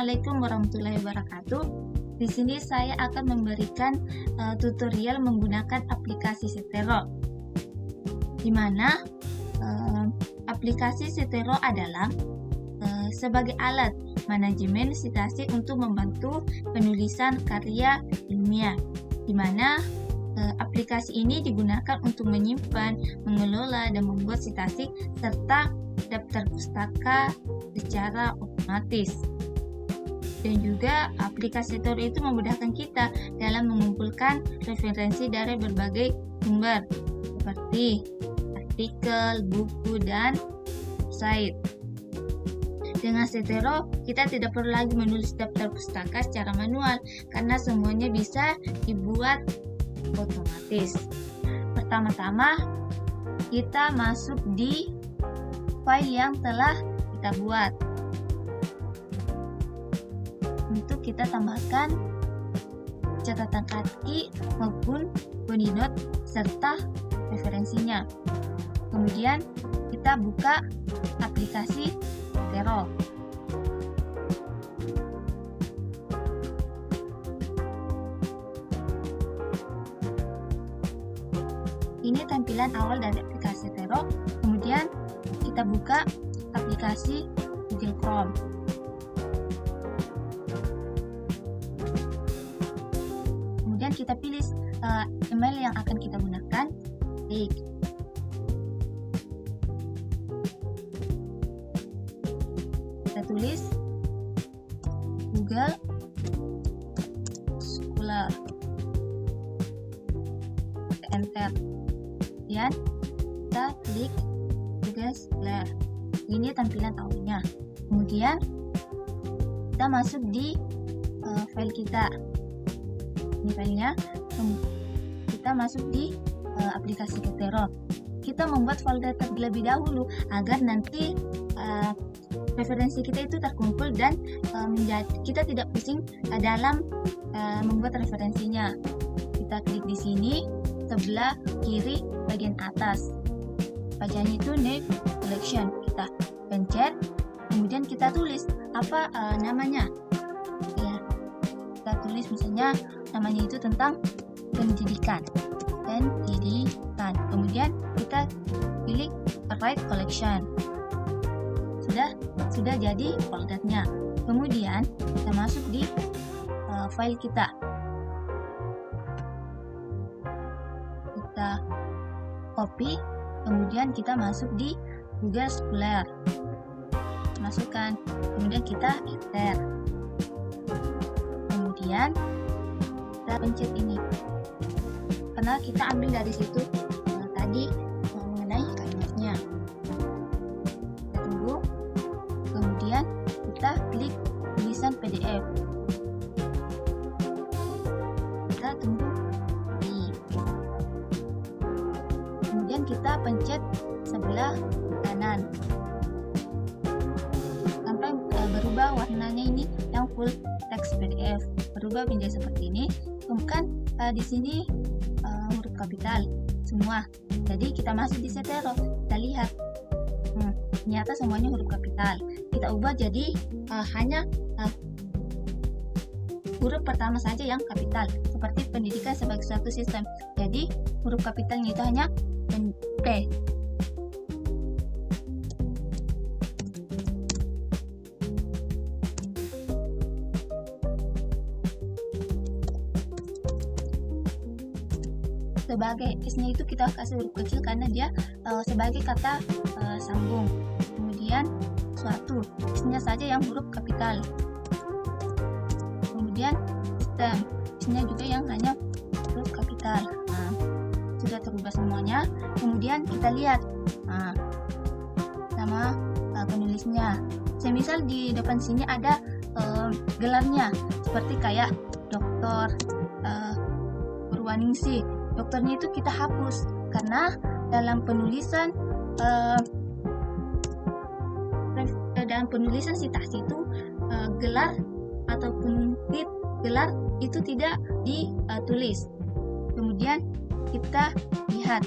Assalamualaikum warahmatullahi wabarakatuh. Di sini saya akan memberikan tutorial menggunakan aplikasi Zotero. Di mana aplikasi Zotero adalah sebagai alat manajemen citasi untuk membantu penulisan karya ilmiah, di mana aplikasi ini digunakan untuk menyimpan, mengelola, dan membuat citasi serta daftar pustaka secara otomatis. Dan juga aplikasi Zotero itu memudahkan kita dalam mengumpulkan referensi dari berbagai sumber seperti artikel, buku, dan website. Dengan Zotero, kita tidak perlu lagi menulis daftar pustaka secara manual karena semuanya bisa dibuat otomatis. Pertama-tama, kita masuk di file yang telah kita buat. Untuk kita tambahkan catatan kaki maupun body note serta referensinya. Kemudian kita buka aplikasi Zotero. Ini tampilan awal dari aplikasi Zotero. Kemudian kita buka aplikasi Google Chrome. Kemudian kita pilih email yang akan kita gunakan. Klik. Kita tulis Google Scholar. Enter. Kemudian kita klik Google Scholar. Ini tampilan awalnya. Kemudian kita masuk di file kita. Ini filenya. Kita masuk di aplikasi Zotero. Kita membuat folder terlebih dahulu agar nanti referensi kita itu terkumpul dan kita tidak pusing dalam membuat referensinya. Kita klik di sini sebelah kiri bagian atas. Bacanya itu New Collection. Kita pencet, kemudian kita tulis apa namanya. Ya, kita tulis misalnya namanya itu tentang pendidikan. Kemudian kita pilih Write Collection. Sudah jadi foldernya. Kemudian kita masuk di file kita. Kita copy, kemudian kita masuk di Google Scholar. Masukkan, kemudian kita enter. Kemudian kita pencet ini. Karena kita ambil dari situ tadi mengenai kalimatnya. Kita tunggu. Kemudian kita klik tulisan PDF. Kita tunggu. Kemudian kita pencet sebelah kanan sampai berubah warnanya ini yang full text PDF, berubah menjadi seperti ini. Kemudian di sini huruf kapital semua. Jadi kita masuk di Zotero, kita lihat ternyata semuanya huruf kapital. Kita ubah jadi hanya huruf pertama saja yang kapital, seperti pendidikan sebagai suatu sistem. Jadi huruf kapitalnya itu hanya P. Sebagai S-nya itu kita kasih huruf kecil karena dia sebagai kata sambung. Kemudian suatu, S-nya saja yang huruf kapital. Kemudian sistem, S-nya juga yang hanya huruf kapital. Sudah terubah semuanya. Kemudian kita lihat nama penulisnya. Semisal di depan sini ada gelarnya, seperti kayak Dr. Purwaningsih. Dokternya itu kita hapus karena dalam penulisan citasi itu gelar ataupun gelar itu tidak ditulis. Kemudian kita lihat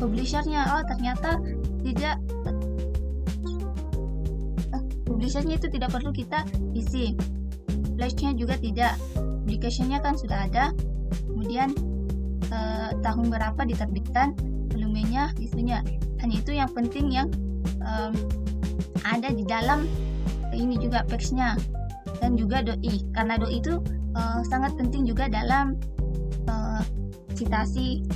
publishernya, oh ternyata tidak publishernya itu tidak perlu kita isi, pledge-nya juga tidak, publication-nya kan sudah ada, kemudian tahun berapa diterbitkan, volumenya, isunya, hanya itu yang penting yang ada di dalam ini juga teksnya, dan juga doi, karena doi itu sangat penting juga dalam citasi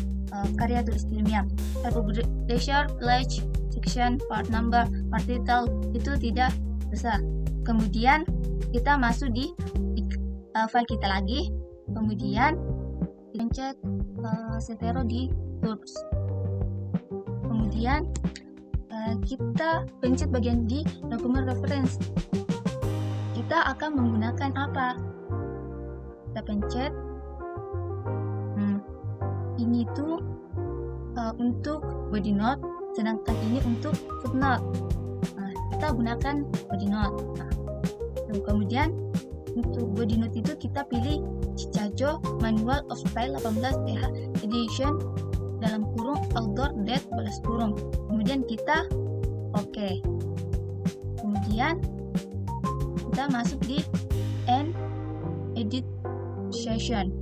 karya tulis ilmiah. Publisher, pledge, section, part number, part title itu tidak besar. Kemudian kita masuk di file kita lagi, kemudian pencet setero di tools, kemudian kita pencet bagian di dokumen reference. Kita akan menggunakan apa? Kita pencet ini tuh untuk body note, sedangkan ini untuk footnote. Kita gunakan body note. Kemudian untuk body note itu kita pilih Cicajo Manual of Style 18 TH Edition dalam kurung outdoor date balas kurung. Kemudian kita oke. Kemudian kita masuk di end edit session.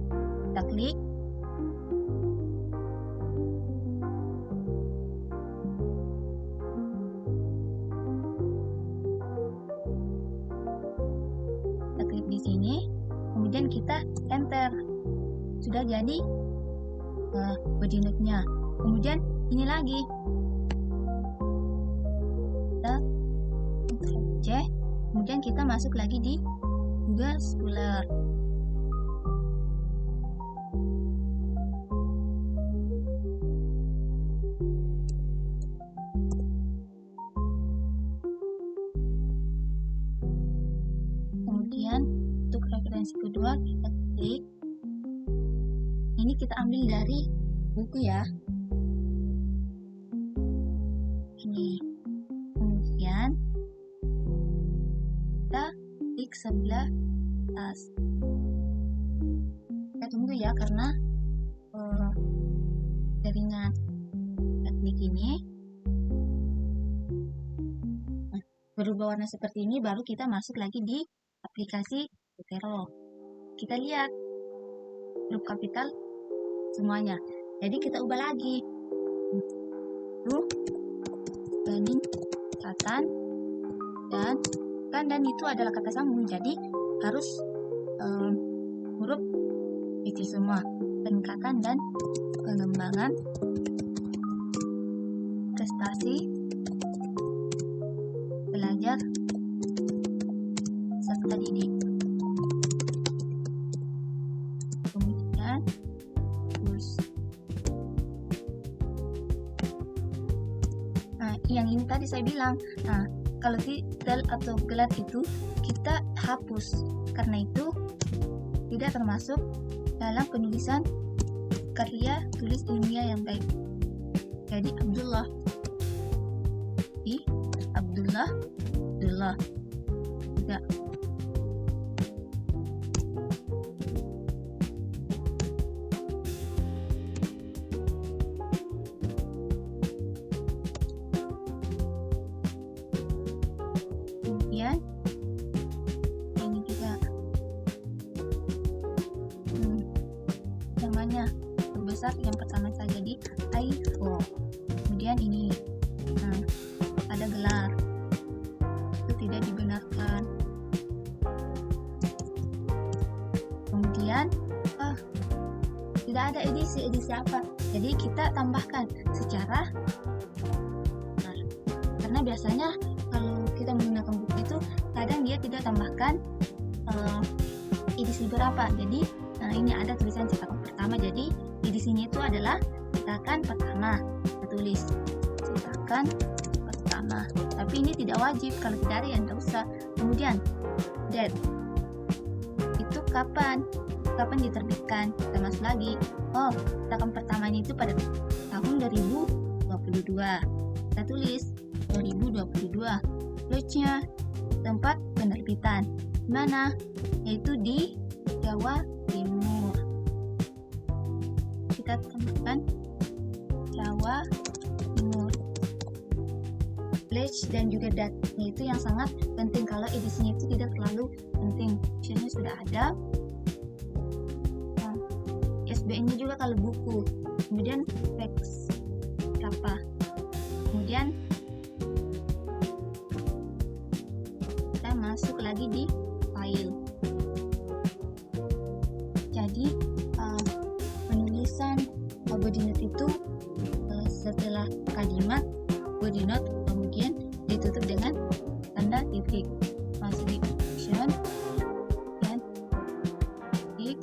Kita klik. Kita klik di sini. Kemudian kita enter. Sudah jadi body note-nya. Kemudian ini lagi. Kita C. Kemudian kita masuk lagi di Google Scholar. Kemudian untuk referensi kedua kita klik. Ini kita ambil dari buku ya. Ini. Kemudian kita klik sebelah atas. Kita tunggu ya karena jaringan. Kita klik ini. Berubah warna seperti ini, baru kita masuk lagi di aplikasi Zotero. Kita lihat huruf kapital semuanya. Jadi kita ubah lagi. Peningkatan dan itu adalah kata sambung. Jadi harus huruf kecil semua. Peningkatan dan pengembangan prestasi belajar serta didik. Kemudian yang ini tadi saya bilang, kalau titel atau gelar itu kita hapus, karena itu tidak termasuk dalam penulisan karya tulis ilmiah yang baik. Jadi Abdullah tidak. Kemudian ini juga namanya terbesar yang pertama saja di iPhone. Kemudian ini ada gelar, itu tidak dibenarkan. Kemudian tidak ada edisi apa, jadi kita tambahkan secara karena biasanya kalau kita menggunakan buku itu kadang dia tidak tambahkan edisi berapa. Jadi ini ada tulisan cetakan pertama, jadi edisinya itu adalah cetakan pertama. Kita tulis cetakan pertama, tapi ini tidak wajib, kalau tidak ada yang tidak usah. Kemudian date itu kapan diterbitkan. Kita masuk lagi, cetakan pertamanya itu pada tahun 2022. Kita tulis 2022. Pledge-nya tempat penerbitan mana, yaitu di Jawa Timur. Kita tambahkan Jawa Timur. storage dan juga datanya itu yang sangat penting. Kalau edisinya itu tidak terlalu penting, optionnya sudah ada. ISBN-nya juga kalau buku, kemudian fax apa, kemudian kita masuk lagi di file. Jadi penulisan body note itu setelah kalimat body note kemudian ditutup dengan tanda titik, masuk di option dan titik.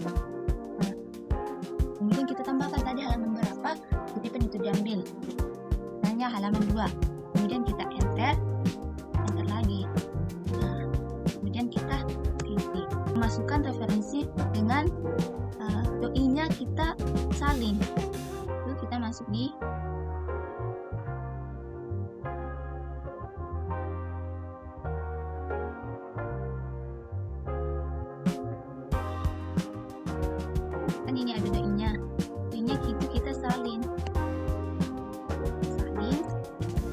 Kemudian kita tambahkan tadi halaman berapa kutipan itu diambil, misalnya halaman 2, kemudian kita enter lagi. Kemudian kita titik, masukkan referensi dengan doi-nya kita salin. Lalu kita masuk di kan ini ada doi-nya itu kita salin,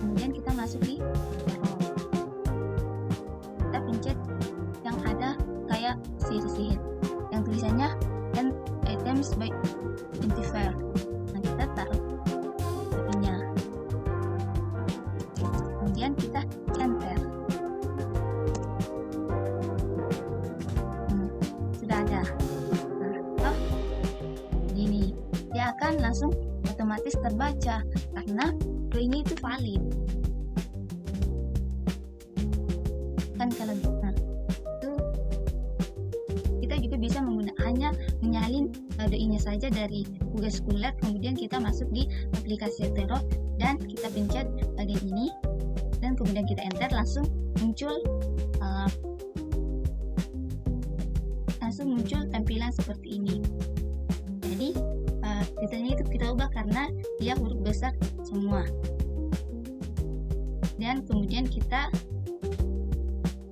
kemudian kita masuk di error. Kita pencet yang ada kayak sihir yang tulisannya and items by identifier. Nah, kita taruh doi-nya, kemudian kita enter. Sudah ada. Gini, dia akan langsung otomatis terbaca karena doi-nya itu valid. Kan kalau itu kita juga bisa menggunakannya menyalin doi-nya saja dari Google Schoolab, kemudian kita masuk di aplikasi Zotero dan kita pencet bagian ini dan kemudian kita enter, langsung muncul tampilan seperti ini. Jadi detailnya itu kita ubah karena dia huruf besar semua. Dan kemudian kita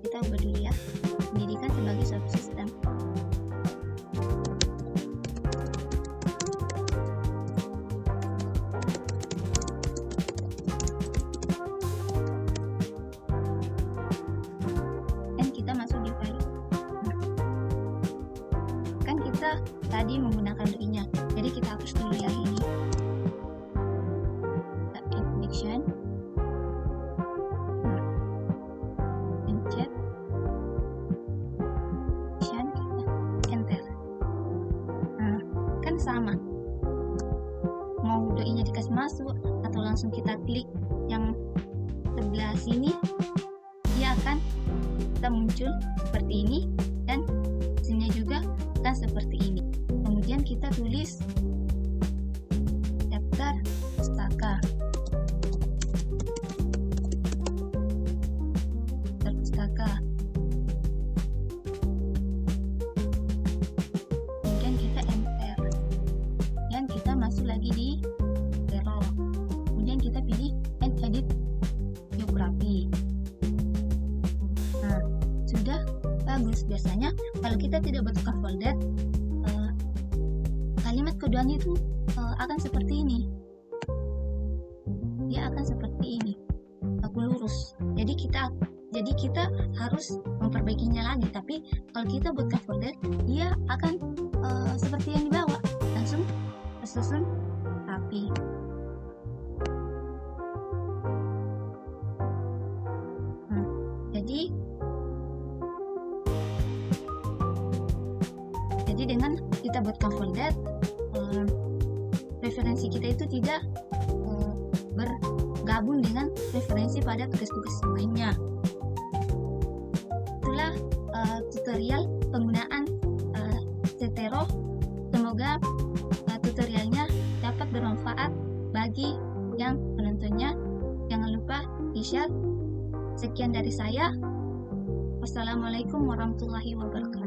ubah dulu ya, pendidikan sebagai suatu sistem. Dan kita masuk di file. Kan kita tadi menggunakan doi-nya, jadi kita hapus dulu ya ini. Inflection, pencet, kita enter. Nah, kan sama. Mau doi-nya dikasih masuk atau langsung kita klik yang sebelah sini, dia akan kita muncul seperti ini dan hasilnya juga akan seperti ini. Kemudian kita tulis daftar pustaka. Kemudian kita enter. Dan kita masuk lagi di Zotero. Kemudian kita pilih edit biografi. Nah, sudah bagus. Biasanya kalau kita tidak butuh folder, kalimat keduanya itu akan seperti ini. Dia akan seperti ini, aku lurus. Jadi kita harus memperbaikinya lagi. Tapi kalau kita buat folder, dia akan seperti yang di bawah, langsung tersusun rapi. Nah, jadi dengan kita buatkan folder, referensi kita itu tidak bergabung dengan referensi pada tugas-tugas lainnya. Itulah tutorial penggunaan Zotero. Semoga tutorialnya dapat bermanfaat bagi yang menontonnya. Jangan lupa di-share. Sekian dari saya. Wassalamualaikum warahmatullahi wabarakatuh.